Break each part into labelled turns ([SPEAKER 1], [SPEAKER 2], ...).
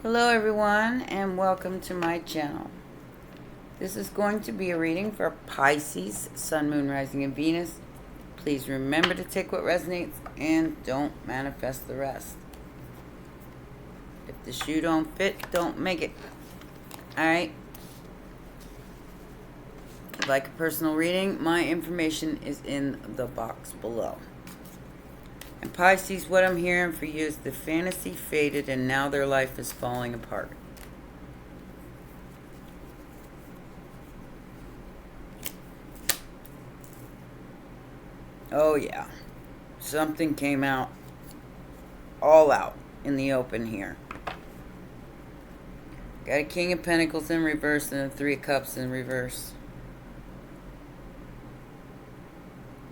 [SPEAKER 1] Hello everyone and welcome to my channel. This is going to be a reading for Pisces, Sun, Moon, Rising, and Venus. Please remember to take what resonates and don't manifest the rest. If the shoe don't fit, don't make it. Alright? If you'd like a personal reading, my information is in the box below. And Pisces, what I'm hearing for you is the fantasy faded and now their life is falling apart. Oh yeah. Something came out, all out in the open here. Got a King of Pentacles in reverse and a Three of Cups in reverse.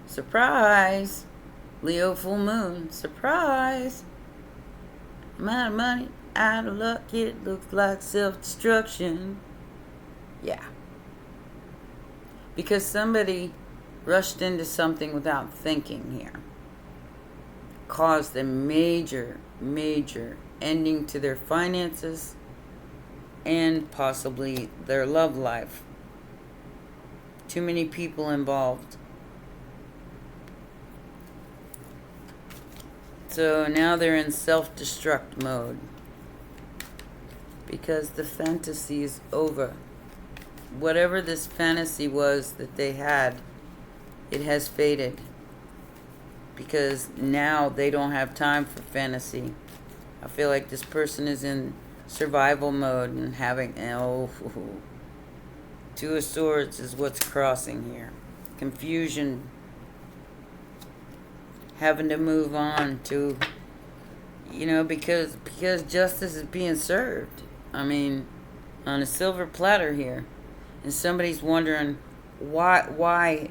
[SPEAKER 1] Surprise! Leo full moon. Surprise! I'm out of money, out of luck. It looks like self-destruction. Yeah. Because somebody rushed into something without thinking here. Caused a major ending to their finances and possibly their love life. Too many people involved. So now they're in self-destruct mode because the fantasy is over. Whatever this fantasy was that they had, it has faded because now they don't have time for fantasy. I feel like this person is in survival mode and having, Two of Swords is what's crossing here. Confusion. Having to move on to, because justice is being served. I mean, on a silver platter here. And somebody's wondering why,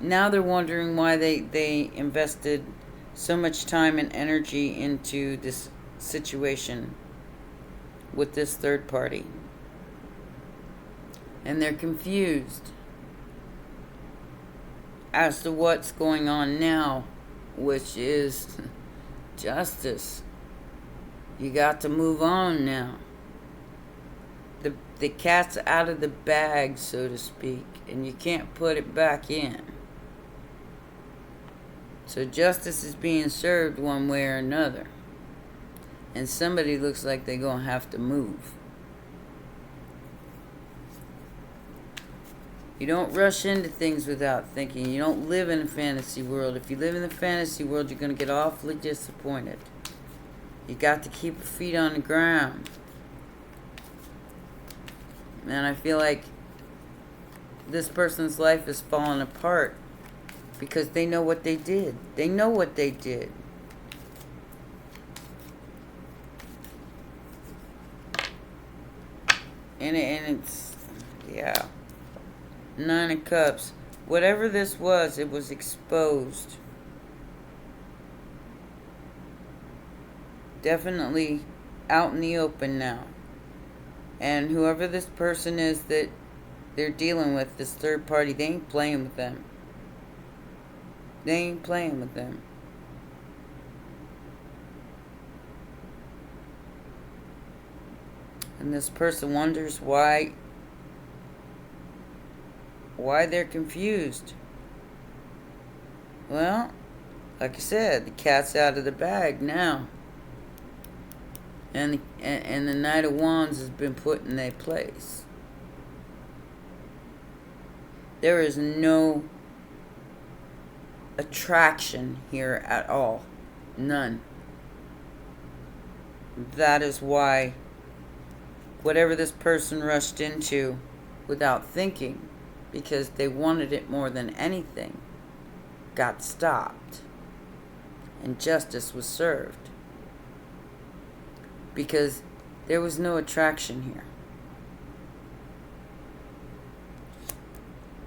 [SPEAKER 1] now they're wondering why they invested so much time and energy into this situation with this third party. And they're confused as to what's going on now, which is justice. You got to move on now. The cat's out of the bag, so to speak, and you can't put it back in. So justice is being served one way or another. And somebody looks like they're going to have to move. You don't rush into things without thinking. You don't live in a fantasy world. If you live in the fantasy world, you're going to get awfully disappointed. You got to keep your feet on the ground. And I feel like this person's life is falling apart because they know what they did. They know what they did. And it's, yeah. Nine of Cups. Whatever this was, it was exposed. Definitely out in the open now. And whoever this person is that they're dealing with, this third party, they ain't playing with them. They ain't playing with them. And this person wonders why they're confused. Well, like I said, the cat's out of the bag now. And the Knight of Wands has been put in their place. There is no attraction here at all. None. That is why whatever this person rushed into without thinking, because they wanted it more than anything, got stopped. And justice was served. Because there was no attraction here.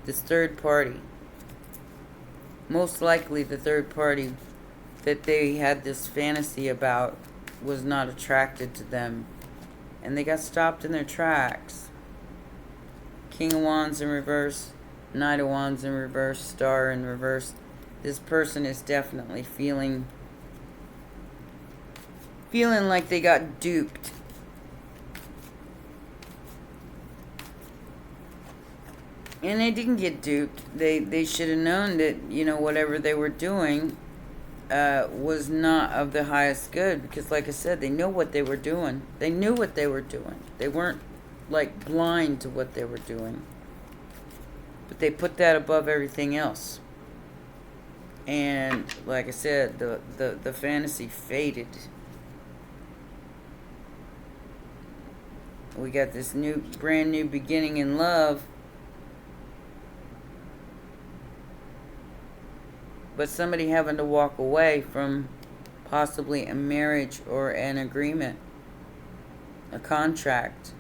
[SPEAKER 1] This third party, most likely the third party that they had this fantasy about was not attracted to them. And they got stopped in their tracks. King of Wands in reverse, Knight of Wands in reverse, Star in reverse. This person is definitely feeling like they got duped. And they didn't get duped. They should have known that, you know, whatever they were doing was not of the highest good. Because, like I said, they know what they were doing. They knew what they were doing. They weren't, like, blind to what they were doing. But they put that above everything else. And, like I said, the fantasy faded. We got this brand new beginning in love. But somebody having to walk away from possibly a marriage or an agreement, a contract.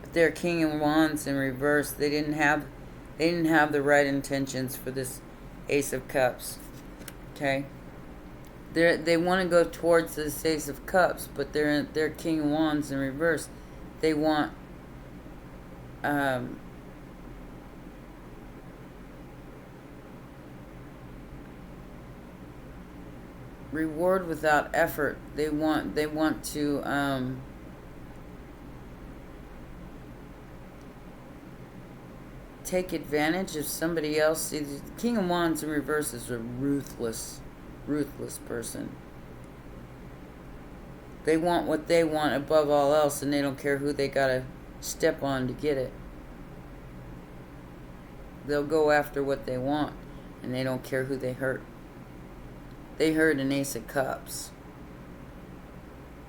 [SPEAKER 1] But they're King of Wands in reverse. They didn't have the right intentions for this Ace of Cups. Okay? They want to go towards this Ace of Cups, but they're King of Wands in reverse. They want reward without effort. They want to take advantage of somebody else. See, the King of Wands in reverse is a ruthless person. They want what they want above all else, and they don't care who they gotta step on to get it. They'll go after what they want, and they don't care who they hurt. They hurt an Ace of Cups.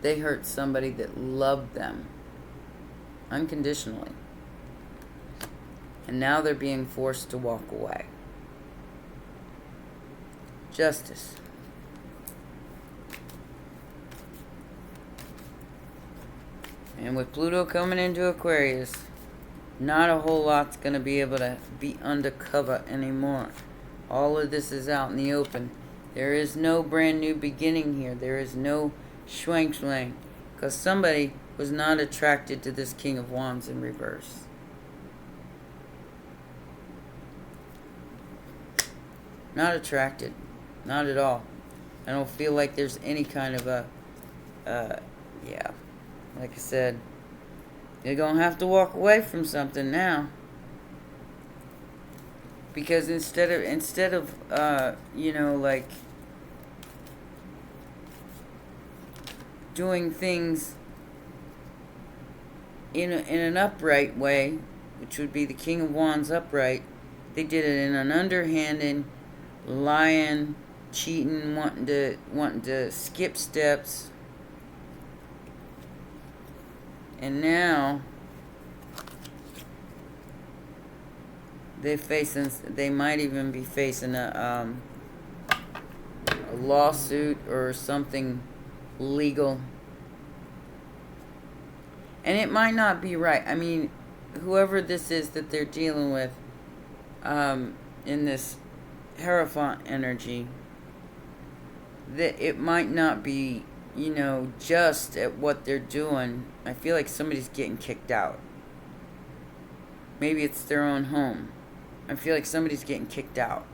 [SPEAKER 1] They hurt somebody that loved them unconditionally. And now they're being forced to walk away. Justice. And with Pluto coming into Aquarius, not a whole lot's going to be able to be undercover anymore. All of this is out in the open. There is no brand new beginning here. There is no schwank. Because somebody was not attracted to this King of Wands in reverse. Not attracted. Not at all. I don't feel like there's any kind of yeah. Like I said, you're going to have to walk away from something now. Because instead of you know, like doing things in an upright way, which would be the King of Wands upright, they did it in an underhanded, lying, cheating, wanting to skip steps. And now they might even be facing a lawsuit or something legal. And it might not be right. I mean, whoever this is that they're dealing with in this Hierophant energy, that it might not be, you know, just at what they're doing. I feel like somebody's getting kicked out. Maybe it's their own home. I feel like somebody's getting kicked out.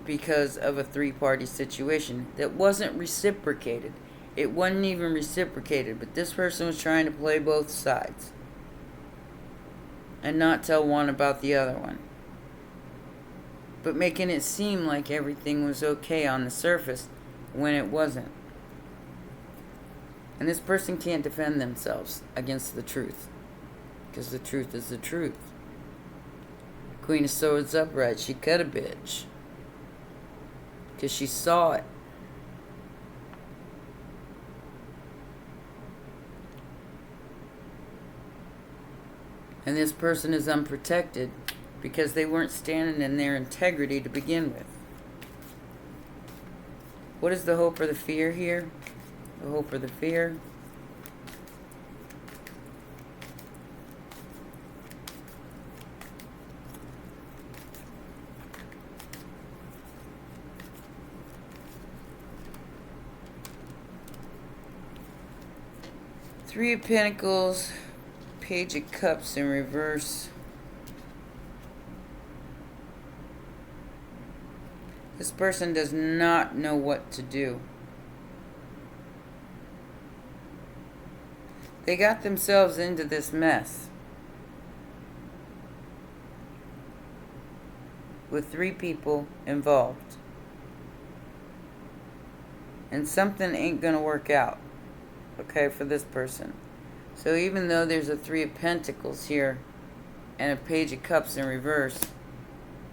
[SPEAKER 1] Because of a three-party situation that wasn't reciprocated. It wasn't even reciprocated, but this person was trying to play both sides. And not tell one about the other one. But making it seem like everything was okay on the surface when it wasn't. And this person can't defend themselves against the truth. Because the truth is the truth. Queen of Swords upright, she cut a bitch. Because she saw it. And this person is unprotected because they weren't standing in their integrity to begin with. What is the hope or the fear here? The hope or the fear? Three of Pentacles, Page of Cups in reverse. This person does not know what to do. They got themselves into this mess with 3 people involved. And something ain't gonna work out, okay, for this person. So even though there's a 3 of Pentacles here and a Page of Cups in reverse,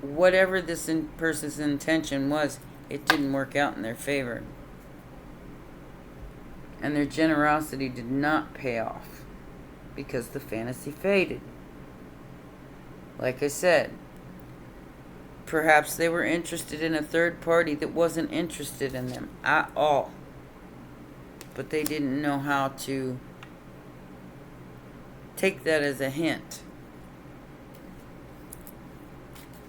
[SPEAKER 1] whatever this person's intention was, it didn't work out in their favor. And their generosity did not pay off because the fantasy faded. Like I said, perhaps they were interested in a third party that wasn't interested in them at all. But they didn't know how to take that as a hint.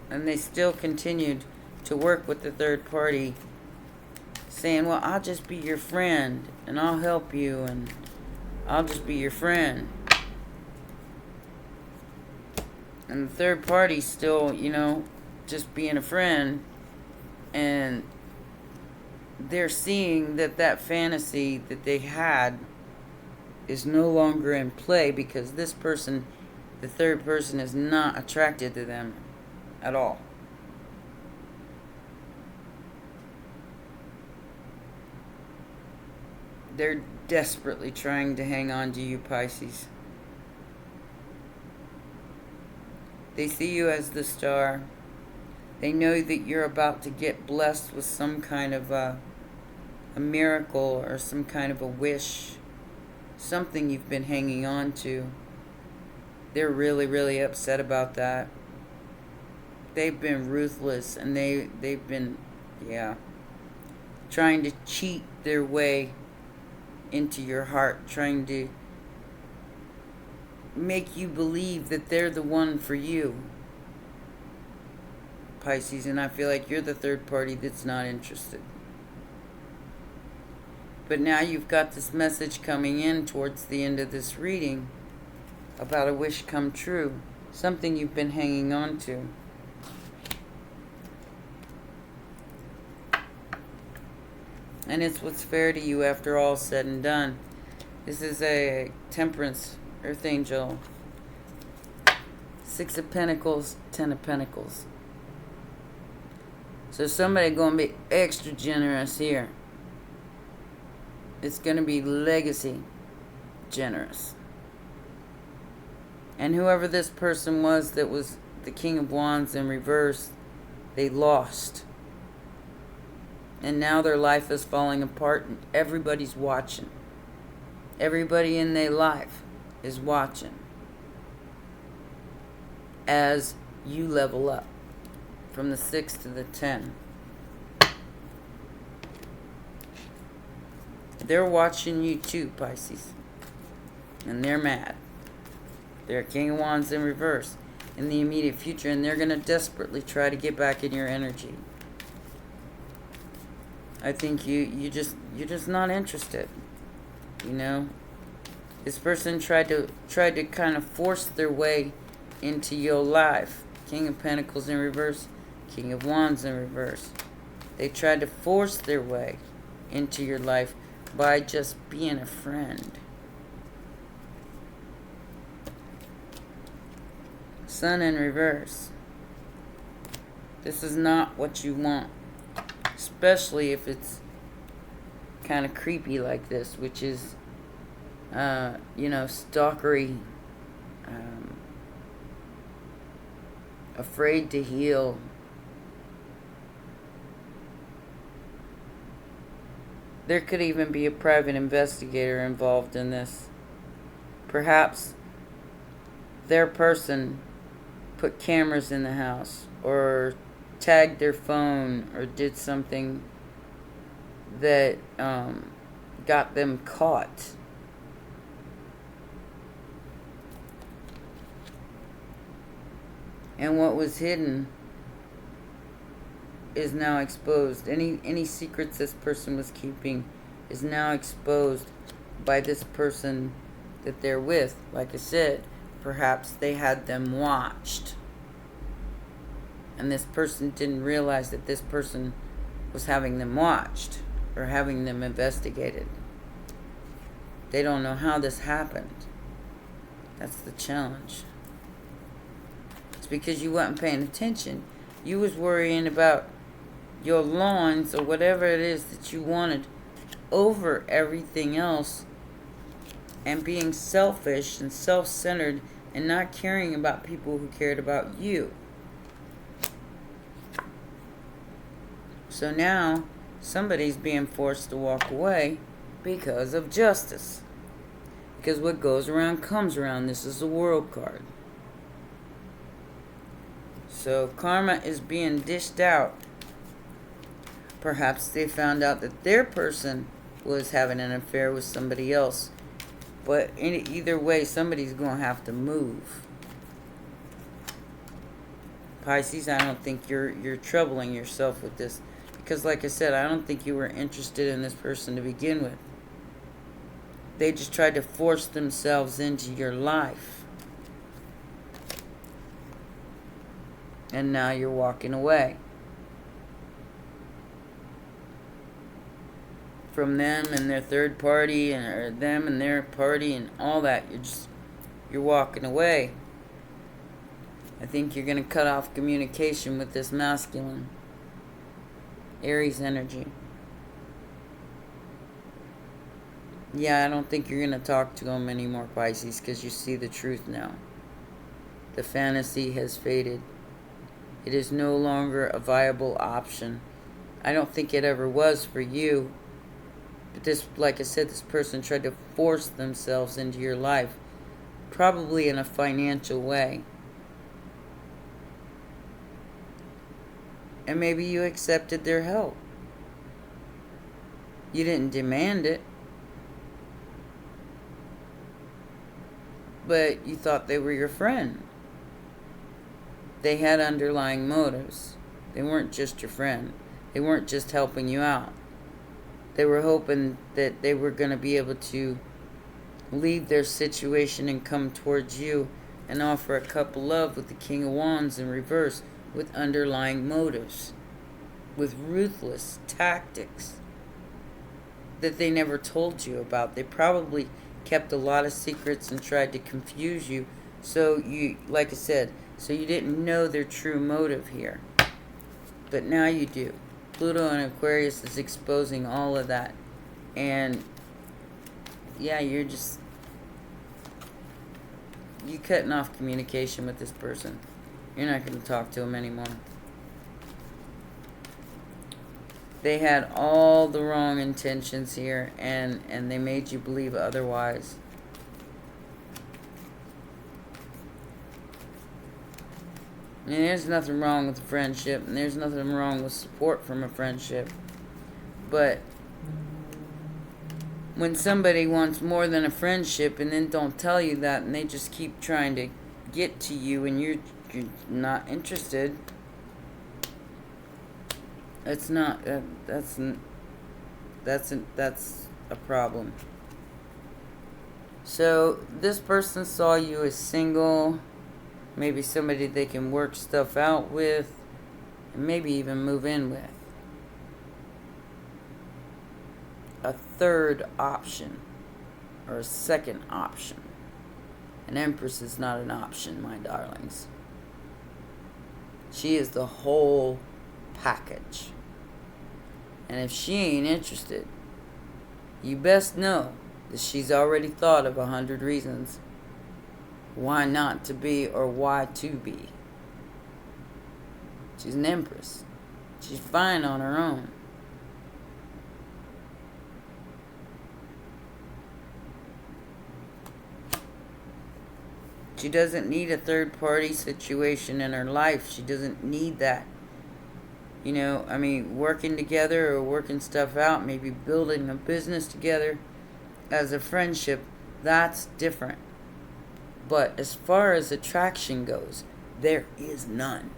[SPEAKER 1] And they still continued to work with the third party, saying, well, I'll just be your friend, and I'll help you, and I'll just be your friend. And the third party still, just being a friend, and they're seeing that that fantasy that they had is no longer in play because this person, the third person, is not attracted to them at all. They're desperately trying to hang on to you, Pisces. They see you as the star. They know that you're about to get blessed with some kind of a miracle or some kind of a wish. Something you've been hanging on to. They're really, really upset about that. They've been ruthless and they've been, trying to cheat their way into your heart, trying to make you believe that they're the one for you, Pisces, and I feel like you're the third party that's not interested. But now you've got this message coming in towards the end of this reading about a wish come true, something you've been hanging on to. And it's what's fair to you after all said and done. This is a Temperance Earth Angel. 6 of Pentacles, 10 of Pentacles. So somebody going to be extra generous here. It's going to be legacy generous. And whoever this person was that was the King of Wands in reverse, they lost. And now their life is falling apart and everybody's watching. Everybody in their life is watching as you level up from the 6 to the 10. They're watching you too, Pisces. And they're mad. They're King of Wands in reverse in the immediate future, and they're going to desperately try to get back in your energy. I think you're just not interested. This person tried to kind of force their way into your life. King of Pentacles in reverse, King of Wands in reverse. They tried to force their way into your life by just being a friend. Sun in reverse. This is not what you want. Especially if it's kind of creepy like this, which is, stalkery, afraid to heal. There could even be a private investigator involved in this. Perhaps their person put cameras in the house or tagged their phone or did something that got them caught. And what was hidden is now exposed. Any secrets this person was keeping is now exposed by this person that they're with. Like I said, perhaps they had them watched. And this person didn't realize that this person was having them watched or having them investigated. They don't know how this happened. That's the challenge. It's because you weren't paying attention. You was worrying about your lawns or whatever it is that you wanted over everything else, and being selfish and self-centered and not caring about people who cared about you. So now somebody's being forced to walk away because of justice. Because what goes around comes around. This is the World card. So karma is being dished out. Perhaps they found out that their person was having an affair with somebody else. But in either way, somebody's going to have to move. Pisces, I don't think you're troubling yourself with this. Because like I said, I don't think you were interested in this person to begin with. They just tried to force themselves into your life. And now you're walking away from them and their third party, or them and their party and all that. You're walking away. I think you're going to cut off communication with this masculine Aries energy. Yeah, I don't think you're going to talk to him anymore, Pisces, because you see the truth now. The fantasy has faded. It is no longer a viable option. I don't think it ever was for you. But this, like I said, this person tried to force themselves into your life. Probably in a financial way. And maybe you accepted their help. You didn't demand it. But you thought they were your friend. They had underlying motives. They weren't just your friend. They weren't just helping you out. They were hoping that they were going to be able to leave their situation and come towards you and offer a cup of love with the King of Wands in reverse, with underlying motives, with ruthless tactics that they never told you about. They probably kept a lot of secrets and tried to confuse you. So you, like I said, so you didn't know their true motive here. But now you do. Pluto and Aquarius is exposing all of that. And yeah, you're cutting off communication with this person. You're not going to talk to him anymore. They had all the wrong intentions here, and they made you believe otherwise. And there's nothing wrong with a friendship, and there's nothing wrong with support from a friendship. But when somebody wants more than a friendship and then don't tell you that, and they just keep trying to get to you and you're not interested, that's a problem. So this person saw you as single, maybe somebody they can work stuff out with, and maybe even move in with. A third option, or a second option. An Empress is not an option, my darlings. She is the whole package. And if she ain't interested, you best know that she's already thought of 100 reasons why not to be or why to be. She's an Empress. She's fine on her own. She doesn't need a third party situation in her life. She doesn't need that. You know, I mean, working together or working stuff out, maybe building a business together as a friendship, that's different. But as far as attraction goes, there is none.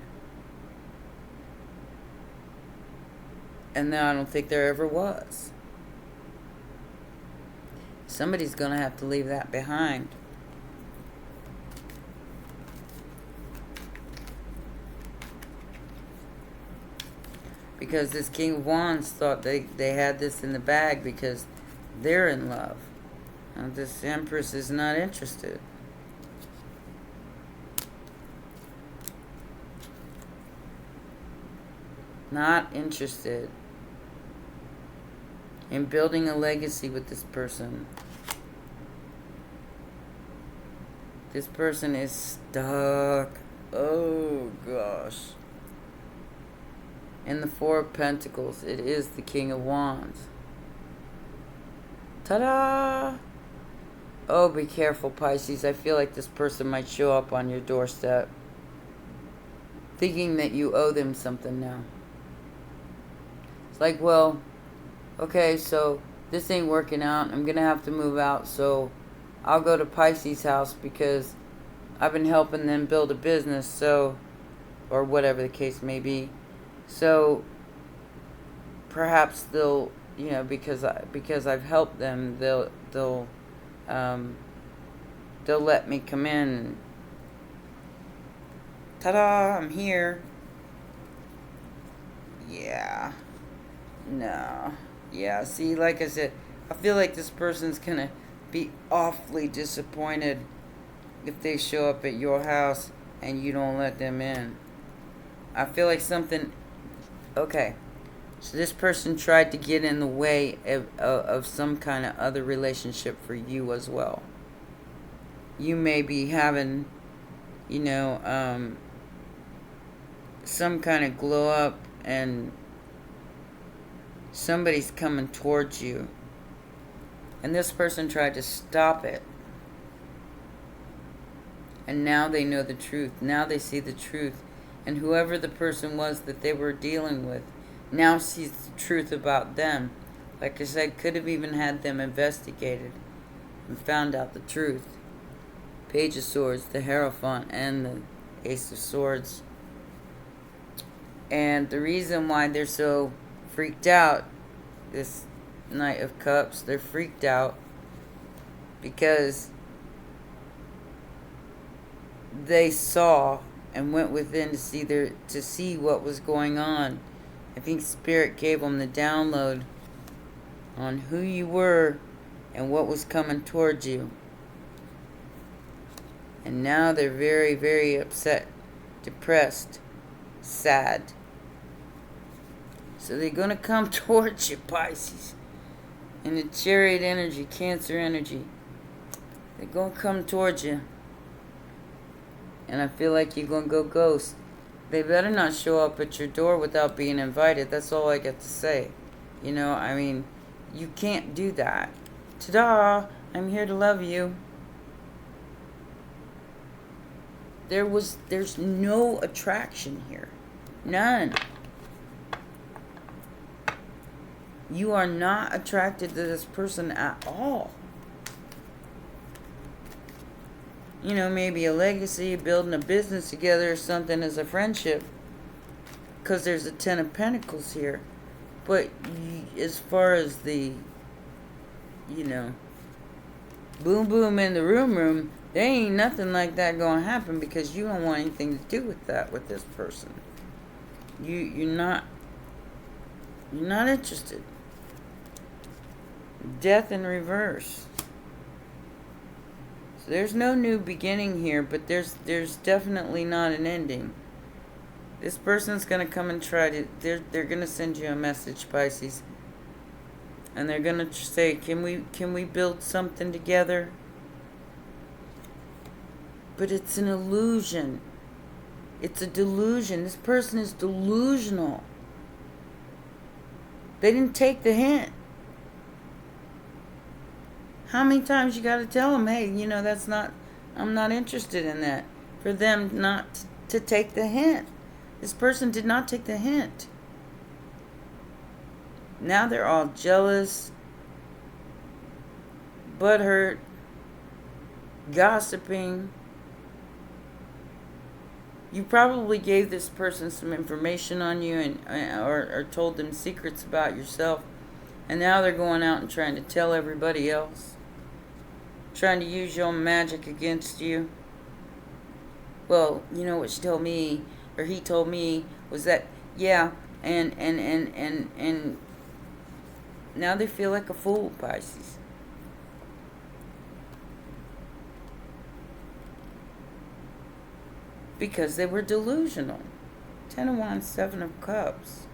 [SPEAKER 1] And I don't think there ever was. Somebody's going to have to leave that behind. Because this King of Wands thought they had this in the bag because they're in love. And this Empress is not interested. Not interested in building a legacy with this person. This person is stuck. Oh, gosh. And the Four of Pentacles. It is the King of Wands. Ta-da! Oh, be careful, Pisces. I feel like this person might show up on your doorstep, thinking that you owe them something now. It's like, well, okay, so this ain't working out. I'm going to have to move out, so I'll go to Pisces' house because I've been helping them build a business, so, or whatever the case may be. So perhaps they'll, you know, because I've helped them, they'll let me come in. Ta-da! I'm here. Yeah. No. Yeah. See, like I said, I feel like this person's gonna be awfully disappointed if they show up at your house and you don't let them in. I feel like something. Okay, so this person tried to get in the way of some kind of other relationship for you as well. You may be having, you know, some kind of glow up and somebody's coming towards you. And this person tried to stop it. And now they know the truth. Now they see the truth. And whoever the person was that they were dealing with now sees the truth about them. Like I said, could have even had them investigated and found out the truth. Page of Swords, the Hierophant, and the Ace of Swords. And the reason why they're so freaked out, this Knight of Cups, they're freaked out because they saw and went within to see what was going on. I think Spirit gave them the download on who you were and what was coming towards you. And now they're very, very upset, depressed, sad. So they're going to come towards you, Pisces. In the Chariot energy, Cancer energy. They're going to come towards you. And I feel like you're going to go ghost. They better not show up at your door without being invited. That's all I got to say. You know, I mean, you can't do that. Ta-da! I'm here to love you. There's no attraction here. None. You are not attracted to this person at all. You know, maybe a legacy, building a business together or something as a friendship. Because there's a Ten of Pentacles here. But as far as the, you know, boom boom in the room, there ain't nothing like that going to happen because you don't want anything to do with that with this person. You're not interested. Death in reverse. So there's no new beginning here, but there's definitely not an ending. This person's going to come and try to, they're going to send you a message, Pisces. And they're going to say, can we build something together? But it's an illusion. It's a delusion. This person is delusional. They didn't take the hint. How many times you got to tell them, hey, you know, I'm not interested in that. For them not to take the hint. This person did not take the hint. Now they're all jealous, butthurt, gossiping. You probably gave this person some information on you or told them secrets about yourself. And now they're going out and trying to tell everybody else. Trying to use your magic against you. Well, you know what she told me, or he told me, was that, yeah, And now they feel like a fool, Pisces. Because they were delusional. 10 of Wands, 7 of Cups.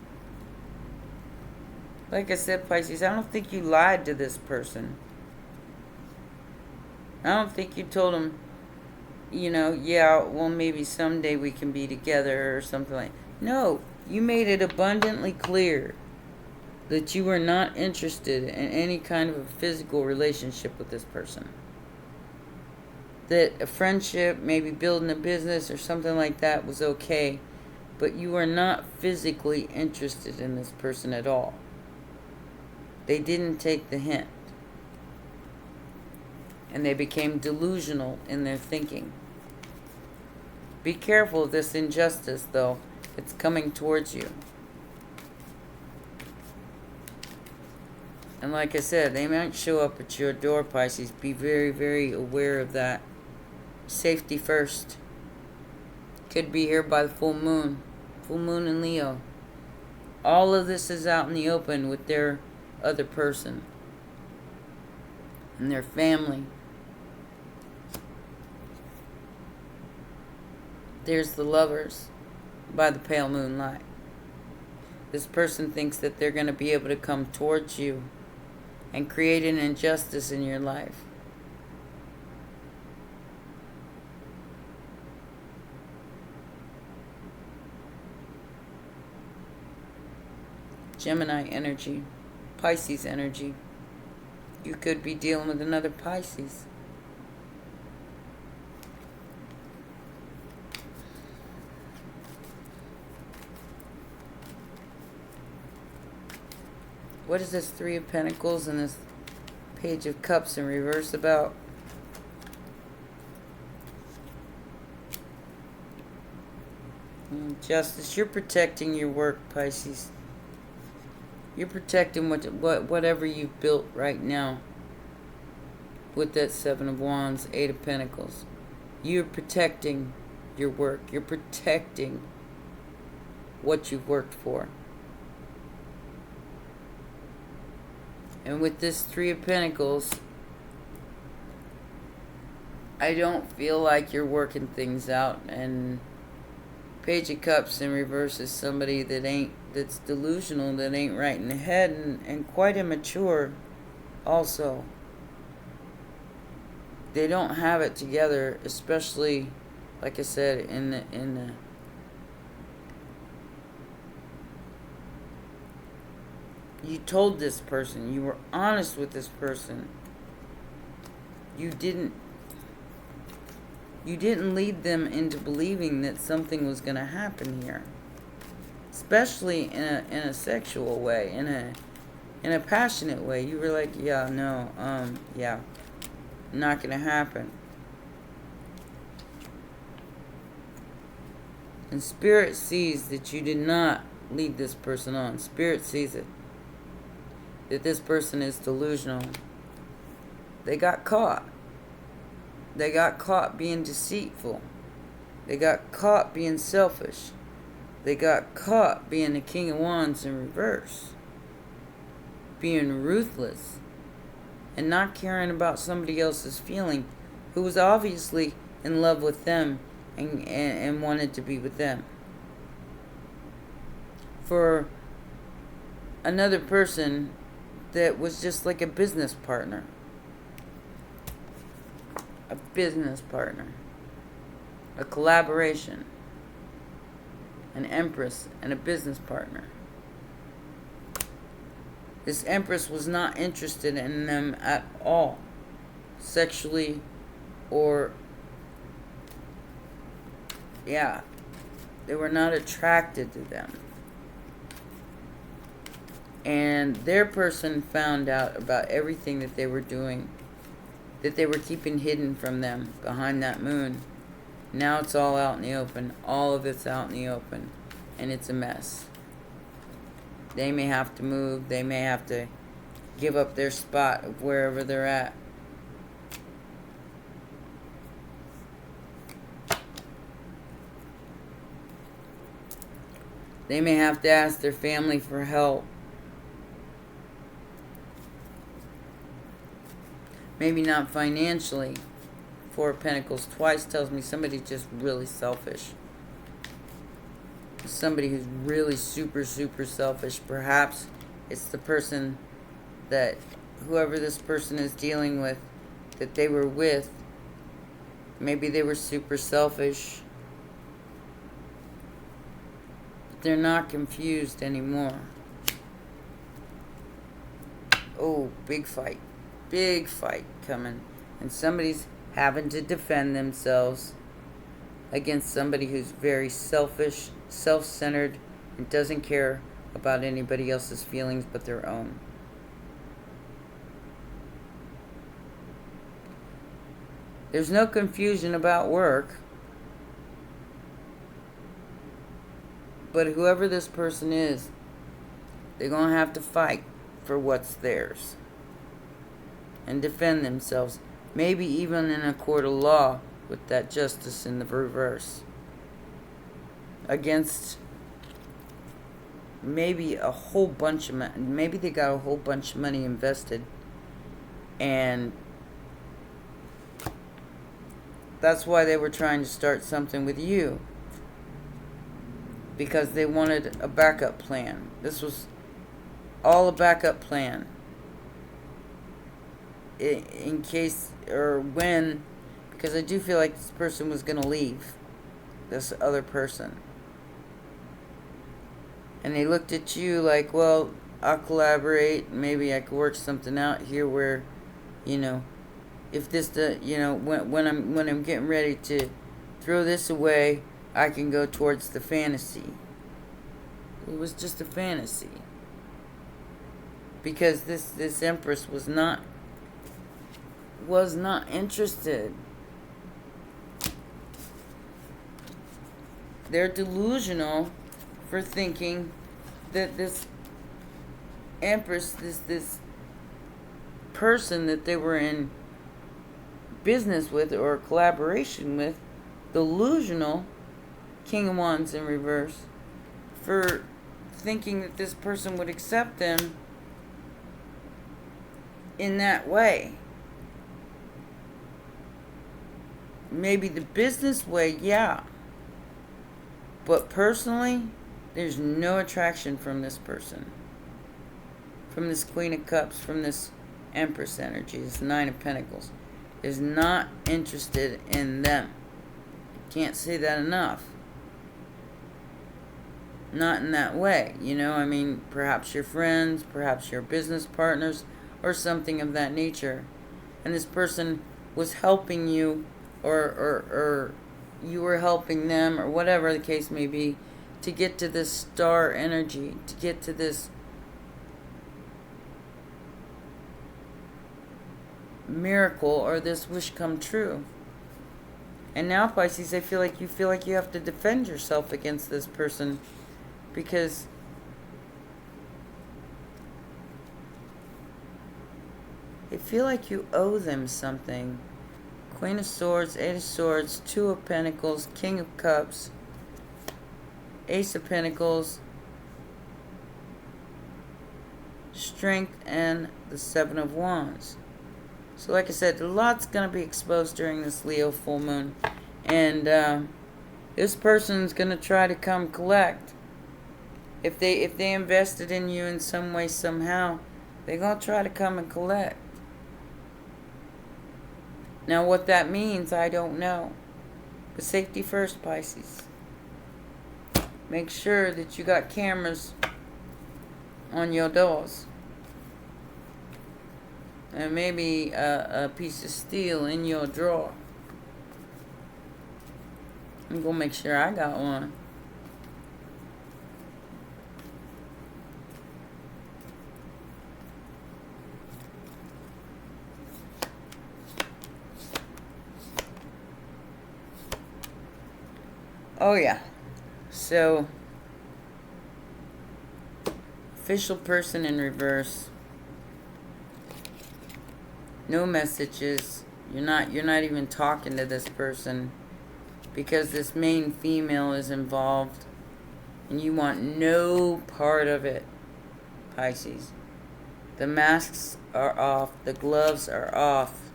[SPEAKER 1] Like I said, Pisces, I don't think you lied to this person. I don't think you told them, yeah, well, maybe someday we can be together or something like that. No, you made it abundantly clear that you were not interested in any kind of a physical relationship with this person. That a friendship, maybe building a business or something like that was okay, but you were not physically interested in this person at all. They didn't take the hint. And they became delusional in their thinking. Be careful of this injustice, though. It's coming towards you. And like I said, they might show up at your door, Pisces. Be very, very aware of that. Safety first. Could be here by the full moon. Full moon in Leo. All of this is out in the open with their other person. And their family. There's the Lovers by the pale moonlight. This person thinks that they're going to be able to come towards you and create an injustice in your life. Gemini energy, Pisces energy. You could be dealing with another Pisces. What is this Three of Pentacles and this Page of Cups in reverse about? Justice. You're protecting your work, Pisces. You're protecting whatever you've built right now with that Seven of Wands, Eight of Pentacles. You're protecting your work. You're protecting what you've worked for. And with this Three of Pentacles, I don't feel like you're working things out. And Page of Cups in reverse is somebody that's delusional, that ain't right in the head, and quite immature also. They don't have it together, especially, like I said, in the you told this person, you were honest with this person. You didn't lead them into believing that something was going to happen here. Especially in a sexual way, in a passionate way. You were like, yeah, no, yeah, not going to happen. And Spirit sees that you did not lead this person on. Spirit sees it. That this person is delusional. They got caught. They got caught being deceitful. They got caught being selfish. They got caught being the King of Wands in reverse. Being ruthless. And not caring about somebody else's feeling, who was obviously in love with them and wanted to be with them. For another person that was just like a business partner. A business partner. A collaboration. An empress and a business partner. This empress was not interested in them at all. Sexually or... yeah. They were not attracted to them. And their person found out about everything that they were doing, that they were keeping hidden from them behind that moon. Now it's all out in the open. All of it's out in the open. And it's a mess. They may have to move. They may have to give up their spot of wherever they're at. They may have to ask their family for help. Maybe not financially. Four of Pentacles twice tells me somebody's just really selfish. Somebody who's really super, super selfish. Perhaps it's the person that, whoever this person is dealing with, that they were with, maybe they were super selfish. But they're not confused anymore. Oh, big fight. Big fight coming. And somebody's having to defend themselves against somebody who's very selfish, self-centered, and doesn't care about anybody else's feelings but their own. There's no confusion about work, but whoever this person is, they're going to have to fight for what's theirs and defend themselves, maybe even in a court of law with that justice in the reverse, against maybe a whole bunch of money. Maybe they got a whole bunch of money invested, and that's why they were trying to start something with you, because they wanted a backup plan. This was all a backup plan in case or when, because I do feel like this person was going to leave, this other person. And they looked at you like, well, I'll collaborate. Maybe I could work something out here where, you know, if this, you know, when I'm getting ready to throw this away, I can go towards the fantasy. It was just a fantasy, because this Empress was not interested. They're delusional for thinking that this Empress, this person that they were in business with or collaboration with, delusional, King of Wands in reverse, for thinking that this person would accept them in that way. Maybe the business way, yeah. But personally, there's no attraction from this person. From this Queen of Cups, from this Empress energy, this Nine of Pentacles. Is not interested in them. Can't say that enough. Not in that way, you know. I mean, perhaps you're friends, perhaps you're business partners, or something of that nature. And this person was helping you, or you were helping them, or whatever the case may be, to get to this star energy, to get to this miracle or this wish come true. And now, Pisces, I feel like you have to defend yourself against this person, because I feel like you owe them something. Queen of Swords, Eight of Swords, Two of Pentacles, King of Cups, Ace of Pentacles, Strength, and the Seven of Wands. So like I said, a lot's going to be exposed during this Leo full moon. And this person's going to try to come collect. If they invested in you in some way, somehow, they're going to try to come and collect. Now what that means, I don't know. But safety first, Pisces. Make sure that you got cameras on your doors. And maybe a piece of steel in your drawer. I'm going to make sure I got one. Oh yeah. So, official person in reverse. No messages. You're not even talking to this person, because this main female is involved. And you want no part of it, Pisces. The masks are off. The gloves are off.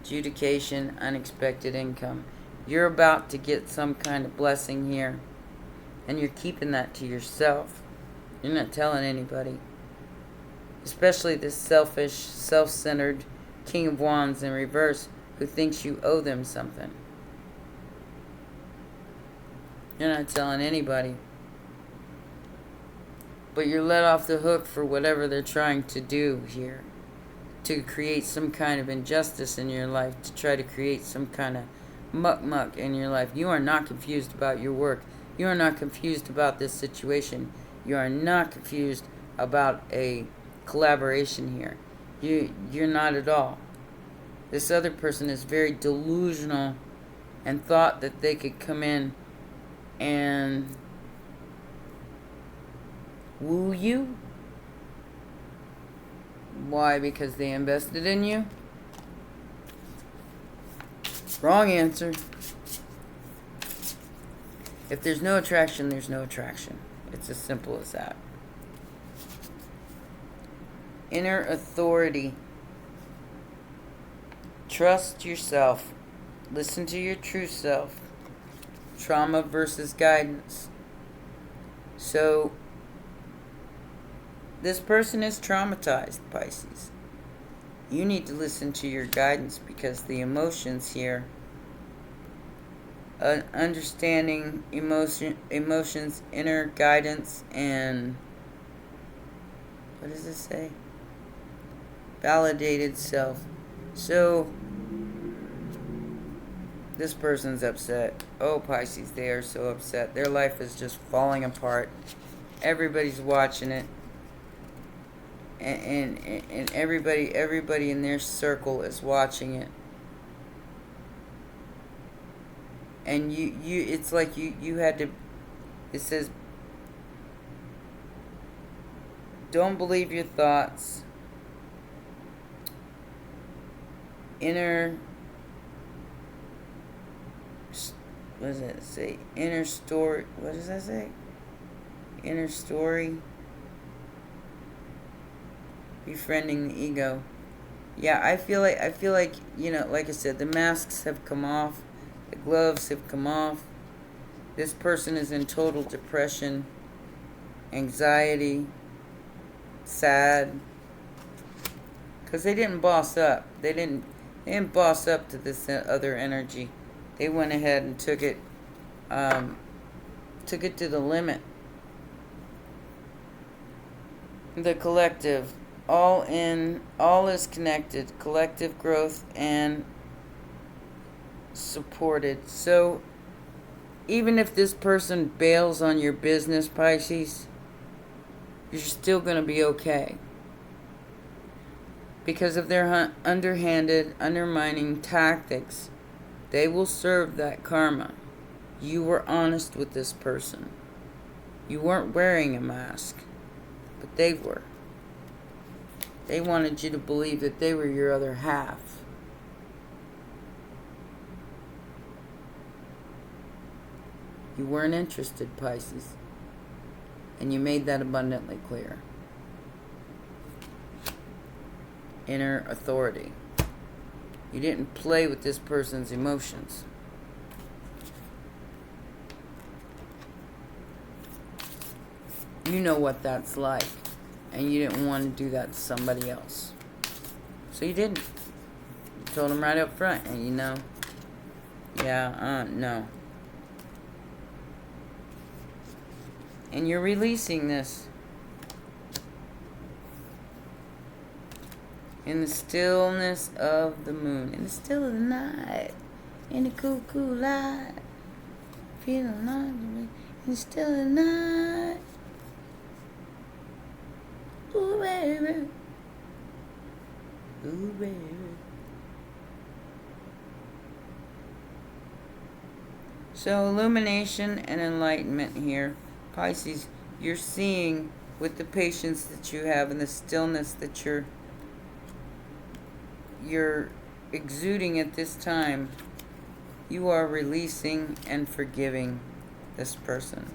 [SPEAKER 1] Adjudication, unexpected income. You're about to get some kind of blessing here. And you're keeping that to yourself. You're not telling anybody. Especially this selfish, self-centered King of Wands in reverse who thinks you owe them something. You're not telling anybody. But you're let off the hook for whatever they're trying to do here. To create some kind of injustice in your life. To try to create some kind of muck in your life. You are not confused about your work. You are not confused about this situation. You are not confused about a collaboration here. You're not at all. This other person is very delusional and thought that they could come in and woo you. Why? Because they invested in you? Wrong answer. If there's no attraction, there's no attraction. It's as simple as that. Inner authority. Trust yourself. Listen to your true self. Trauma versus guidance. So, this person is traumatized, Pisces. You need to listen to your guidance because the emotions here, understanding emotions, inner guidance, and what does it say? Validated self. So, this person's upset. Oh, Pisces, they are so upset. Their life is just falling apart. Everybody's watching it. And everybody in their circle is watching it. And it's like you had to, it says, don't believe your thoughts. Inner, what does that say? Inner story, what does that say? Inner story. Befriending the ego. Yeah, I feel like, you know, like I said, the masks have come off. The gloves have come off. This person is in total depression, anxiety, sad. Because they didn't boss up. They didn't boss up to this other energy. They went ahead and took it to the limit. The collective. All is connected. Collective growth and supported. So, even if this person bails on your business, Pisces, you're still going to be okay. Because of their underhanded, undermining tactics, they will serve that karma. You were honest with this person. You weren't wearing a mask, but they were. They wanted you to believe that they were your other half. You weren't interested, Pisces. And you made that abundantly clear. Inner authority. You didn't play with this person's emotions. You know what that's like. And you didn't want to do that to somebody else. So you didn't. You told them right up front. And you know, yeah, no. And you're releasing this. In the stillness of the moon. In the still of the night. In the cool, cool light. Feeling like in the still of the night. Ooh, baby. Ooh, baby. So, illumination and enlightenment here. Pisces, you're seeing with the patience that you have and the stillness that you're exuding at this time. You are releasing and forgiving this person.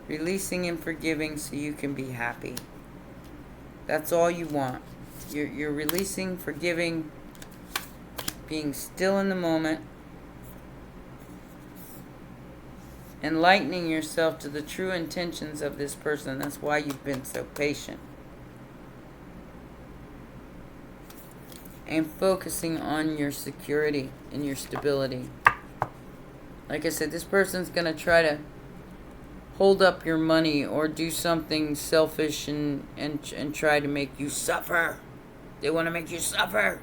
[SPEAKER 1] Releasing and forgiving so you can be happy. That's all you want. You're releasing, forgiving, being still in the moment, enlightening yourself to the true intentions of this person. That's why you've been so patient. And focusing on your security and your stability. Like I said, this person's going to try to hold up your money or do something selfish and try to make you suffer. They want to make you suffer.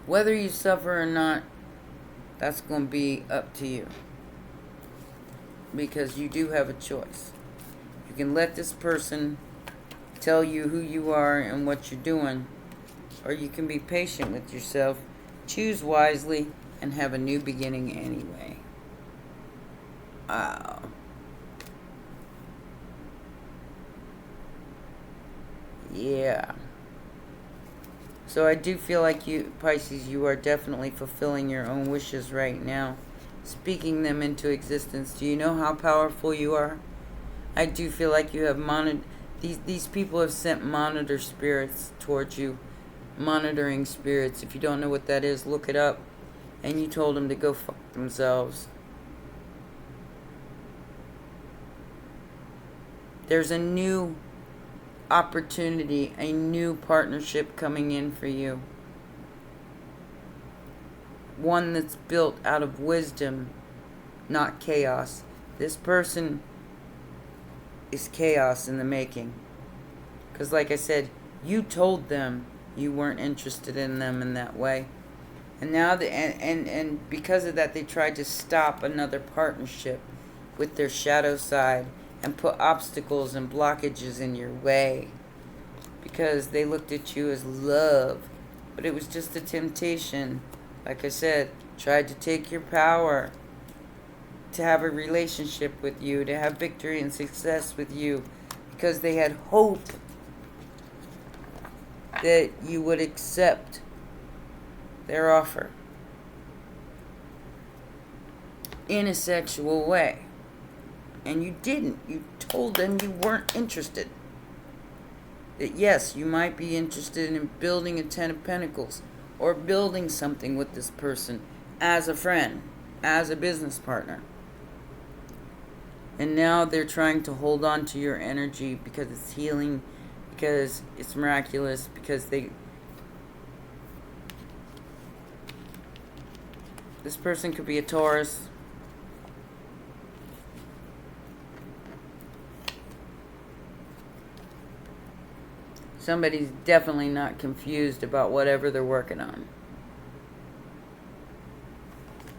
[SPEAKER 1] Whether you suffer or not, that's going to be up to you. Because you do have a choice. You can let this person tell you who you are and what you're doing, or you can be patient with yourself, choose wisely, and have a new beginning anyway. Wow. Yeah. So I do feel like you, Pisces, you are definitely fulfilling your own wishes right now, speaking them into existence. Do you know how powerful you are? I do feel like you have these people have sent monitor spirits towards you. Monitoring spirits. If you don't know what that is, look it up. And you told them to go fuck themselves. There's a new opportunity, a new partnership coming in for you. One that's built out of wisdom, not chaos. This person is chaos in the making. Because like I said, you told them you weren't interested in them in that way. And now, and because of that, they tried to stop another partnership with their shadow side and put obstacles and blockages in your way. Because they looked at you as love. But it was just a temptation. Like I said, tried to take your power. To have a relationship with you. To have victory and success with you. Because they had hope that you would accept their offer in a sexual way. And you didn't. You told them you weren't interested. That yes, you might be interested in building a 10 of Pentacles or building something with this person as a friend, as a business partner. And now they're trying to hold on to your energy because it's healing, because it's miraculous, because this person could be a Taurus. Somebody's definitely not confused about whatever they're working on.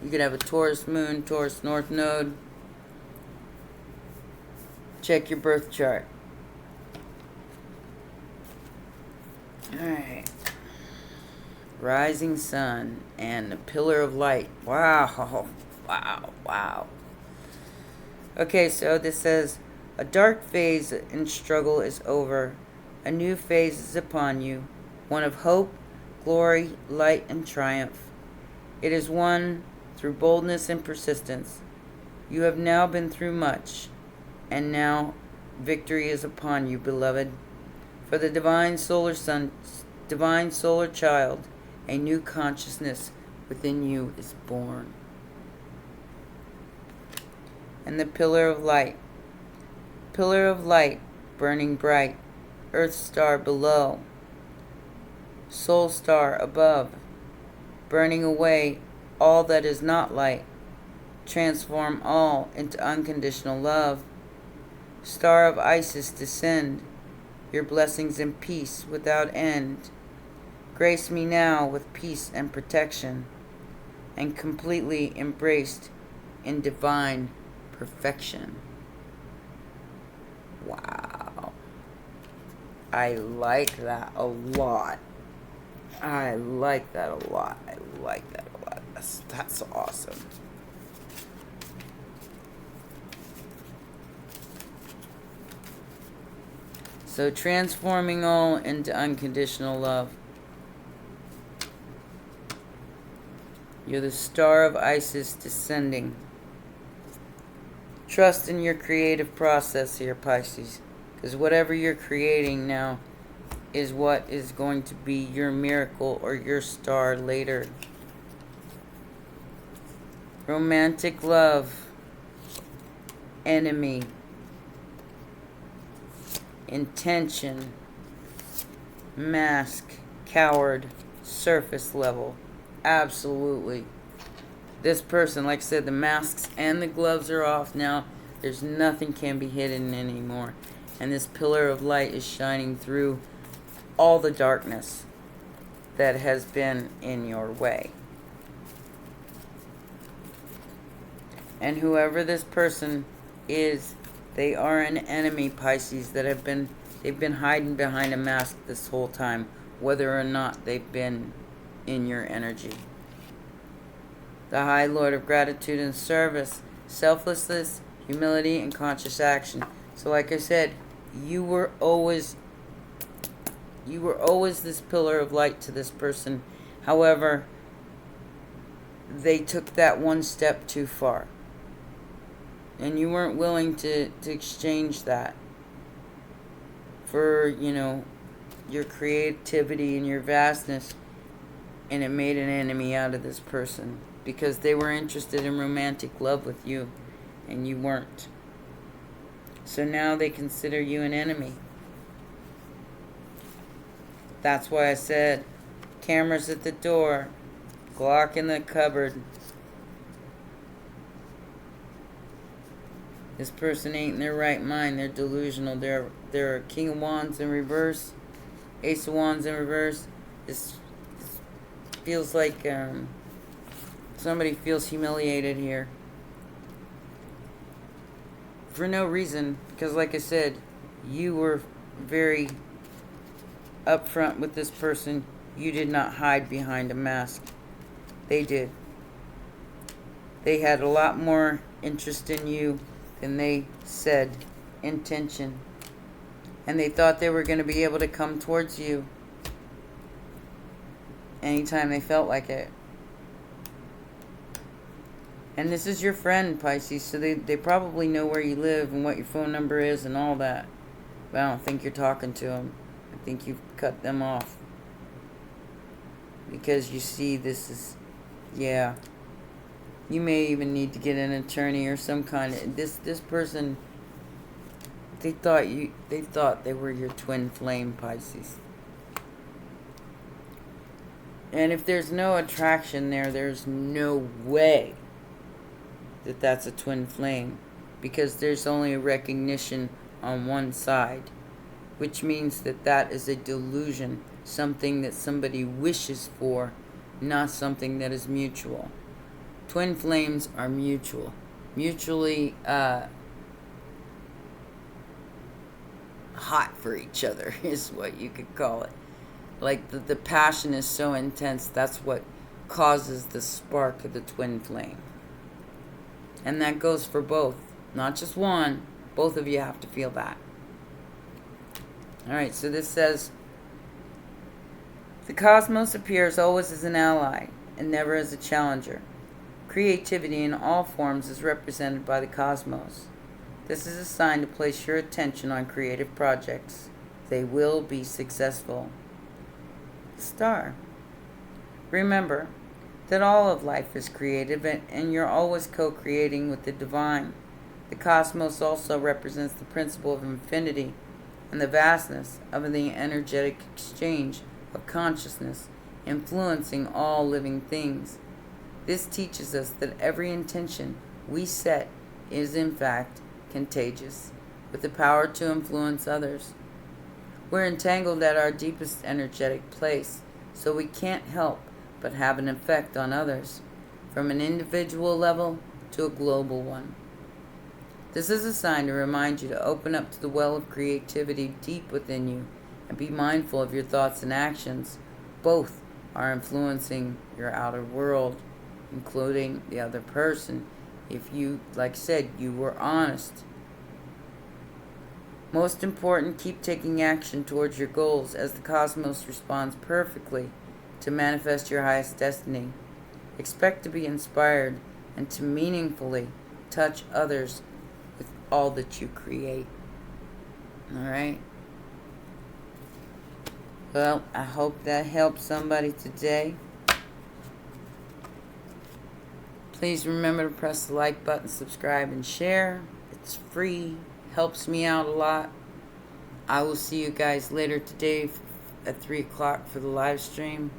[SPEAKER 1] You could have a Taurus moon, Taurus north node. Check your birth chart. Alright. Rising sun and the pillar of light. Wow. Wow. Wow. Okay, so this says, a dark phase in struggle is over. A new phase is upon you. One of hope, glory, light, and triumph. It is won through boldness and persistence. You have now been through much, and now victory is upon you, beloved. For the divine solar sun, divine solar child, a new consciousness within you is born. And the pillar of light. Pillar of light, burning bright. Earth star below. Soul star above. Burning away all that is not light. Transform all into unconditional love. Star of Isis descend. Your blessings and peace without end. Grace me now with peace and protection, and completely embraced in divine perfection. Wow. I like that a lot. I like that a lot. I like that a lot. That's awesome. So transforming all into unconditional love. You're the star of Isis descending. Trust in your creative process here, Pisces. Because whatever you're creating now is what is going to be your miracle or your star later. Romantic love. Enemy. Intention. Mask. Coward. Surface level. Absolutely. This person, like I said, the masks and the gloves are off now. There's nothing can be hidden anymore. And this pillar of light is shining through all the darkness that has been in your way. And whoever this person is, they are an enemy, Pisces, that they've been hiding behind a mask this whole time, whether or not they've been in your energy. The High Lord of Gratitude and Service, selflessness, humility, and conscious action. So like I said, you were always this pillar of light to this person. However, they took that one step too far. And you weren't willing to exchange that for, your creativity and your vastness. And it made an enemy out of this person. Because they were interested in romantic love with you, and you weren't. So now they consider you an enemy. That's why I said, cameras at the door, Glock in the cupboard. This person ain't in their right mind. They're delusional. They're King of Wands in reverse, Ace of Wands in reverse. This feels like somebody feels humiliated here. For no reason. Because like I said, you were very upfront with this person. You did not hide behind a mask. They did. They had a lot more interest in you than they said intention. And they thought they were going to be able to come towards you anytime they felt like it. And this is your friend, Pisces, so they probably know where you live and what your phone number is and all that. But I don't think you're talking to them. I think you've cut them off. Because you see, this is, yeah. You may even need to get an attorney or some kind of, this person, they thought they were your twin flame, Pisces. And if there's no attraction there, there's no way that that's a twin flame, because there's only a recognition on one side, which means that that is a delusion, something that somebody wishes for, not something that is mutual. Twin flames are mutually hot for each other is what you could call it. Like the passion is so intense, that's what causes the spark of the twin flame. And that goes for both. Not just one. Both of you have to feel that. Alright, so this says, the cosmos appears always as an ally and never as a challenger. Creativity in all forms is represented by the cosmos. This is a sign to place your attention on creative projects. They will be successful. Star. Remember that all of life is creative, and you're always co-creating with the divine. The cosmos also represents the principle of infinity and the vastness of the energetic exchange of consciousness influencing all living things. This teaches us that every intention we set is in fact contagious, with the power to influence others. We're entangled at our deepest energetic place, so we can't help but have an effect on others, from an individual level to a global one. This is a sign to remind you to open up to the well of creativity deep within you and be mindful of your thoughts and actions. Both are influencing your outer world, including the other person. If you, like I said, you were honest. Most important, keep taking action towards your goals as the cosmos responds perfectly to manifest your highest destiny. Expect to be inspired and to meaningfully touch others all that you create. All right? Well, I hope that helps somebody today. Please remember to press the like button, subscribe, and share. It's free. Helps me out a lot. I will see you guys later today at 3 o'clock for the live stream.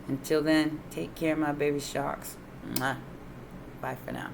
[SPEAKER 1] Until then, take care, my baby sharks. Mwah. Bye for now.